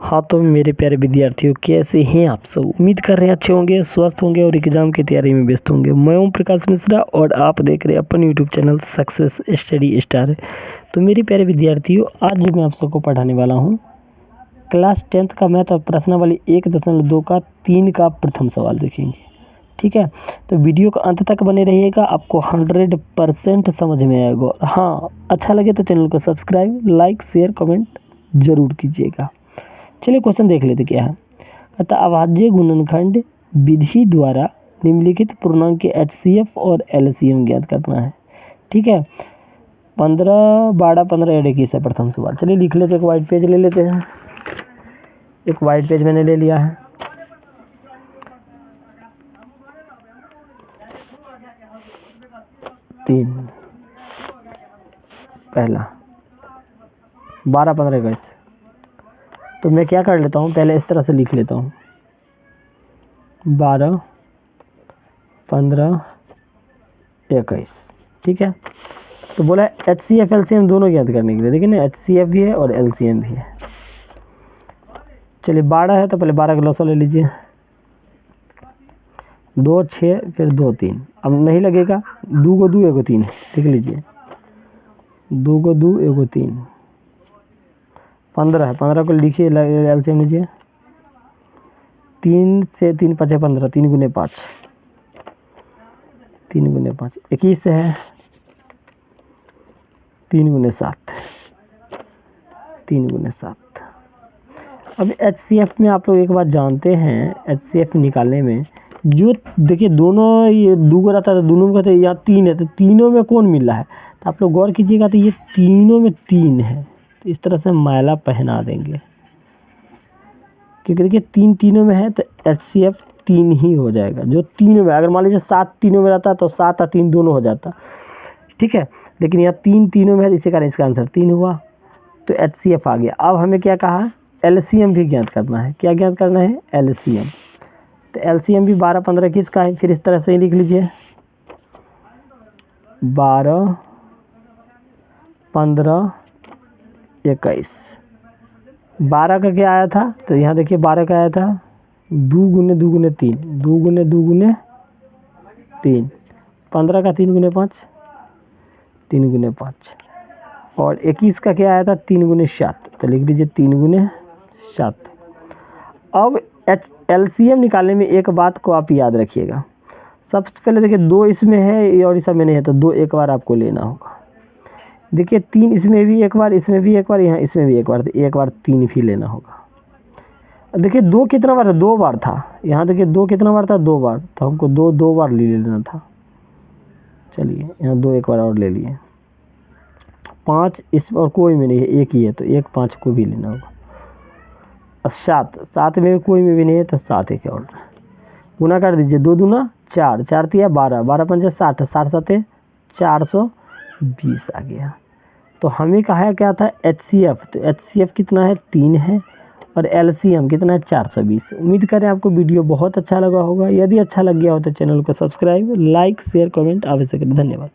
हाँ तो मेरे प्यारे विद्यार्थियों, कैसे हैं आप सब। उम्मीद कर रहे हैं अच्छे होंगे, स्वस्थ होंगे और एग्जाम की तैयारी में व्यस्त होंगे। मैं ओम प्रकाश मिश्रा और आप देख रहे हैं अपन YouTube channel Success Study Star. तो मेरे प्यारे विद्यार्थियों, आज मैं आप सबको पढ़ाने वाला हूँ क्लास 10th का मैथ और प्रश्नावली 1.2 का 3 का प्रथम सवाल देखेंगे। ठीक है, तो वीडियो को अंत तक बने रहिएगा, आपको 100% समझ में आएगा। हाँ, अच्छा लगे तो चैनल को सब्सक्राइब, लाइक, शेयर, कमेंट जरूर कीजिएगा। चलिए क्वेश्चन देख लेते क्या है। कहता अभाज्य गुणनखंड विधि द्वारा निम्नलिखित पूर्णांक के HCF और LCM ज्ञात करना है। ठीक है, 15, 12, 15 और 21 है प्रथम सवाल। चलिए लिख लेते, एक वाइट पेज ले लेते हैं। एक वाइट पेज मैंने ले लिया है। तीन, पहला 12, 15, 21। तो मैं क्या कर लेता हूँ, पहले इस तरह से लिख लेता हूँ 12, 15, 21। ठीक है, तो बोला HCF LCM दोनों ज्ञात करने के लिए। देखिए ना, HCF भी है और LCM भी है। चलिए 12 है तो पहले 12 का लॉसा ले लीजिए। 2, 6, फिर 2, 3। अब नहीं लगेगा, 2 को 2, 1 को 3 लिख लीजिए। 2 को 2, 1 को 3, 15 है। 15 को लिखिए, LCM लीजिए। 3 से 3 5 15, 3 गुने 5, 3 गुने 5 21 से है। 3 गुने 7, 3 गुने 7। अब HCF में आप लोग एक बात जानते हैं, HCF निकालने में जो देखिए दोनों ये 2 को रहता है तो दोनों में कहते हैं यहाँ 3 है, तो तीनों में कौन मिल रहा है। तो आप लोग गौर कीजिएगा, तो ये तीनों में 3 है। तो इस तरह से माला पहना देंगे, क्योंकि देखिए 3 तीनों में है तो HCF 3 ही हो जाएगा। जो तीनों में, अगर मान लीजिए 7 तीनों में रहता तो 7 और 3 दोनों हो जाता। ठीक है, लेकिन यहाँ 3 तीनों में है, इसी कारण इसका आंसर 3 हुआ। तो HCF आ गया। अब हमें क्या कहा, LCM भी ज्ञात करना है। क्या ज्ञात करना है, LCM। तो LCM भी 12, 15, 21 का है। फिर इस तरह से ही लिख लीजिए 12, 15, 21। 12 का क्या आया था, तो यहाँ देखिए 12 का आया था 2 गुने 2 गुने 3, 2 गुने 2 गुने 3। 15 का 3 गुने 5, 3 गुने 5। और 21 का क्या आया था, 3 गुने 7। तो लिख लीजिए 3 गुने 7। अब LCM निकालने में एक बात को आप याद रखिएगा। सबसे पहले देखिए 2 इसमें है और इस में नहीं है, तो 2 एक बार आपको लेना होगा। देखिए 3 इसमें भी एक बार, इसमें भी एक बार, यहाँ इसमें भी एक बार, तो एक बार 3 भी लेना होगा। देखिए 2 कितना बार था, 2 बार था। यहाँ देखिए 2 कितना बार था, 2 बार। तो हमको 2 बार ले लेना था। चलिए यहाँ 2 एक बार और ले लिए। 5 इस और कोई में नहीं है, एक ही है, तो 1 5 को भी लेना होगा। 7 में कोई में भी नहीं है, तो 7 एक और गुना कर दीजिए। 2 दूना 4, 4 तिया 12, 12 पंजे 60, 60 7 420 आ गया। तो हमें कहा क्या था, HCF। तो HCF कितना है, 3 है। और LCM कितना है, 420। उम्मीद करें आपको वीडियो बहुत अच्छा लगा होगा। यदि अच्छा लग गया हो तो चैनल को सब्सक्राइब, लाइक, शेयर, कमेंट अवश्य करें। धन्यवाद।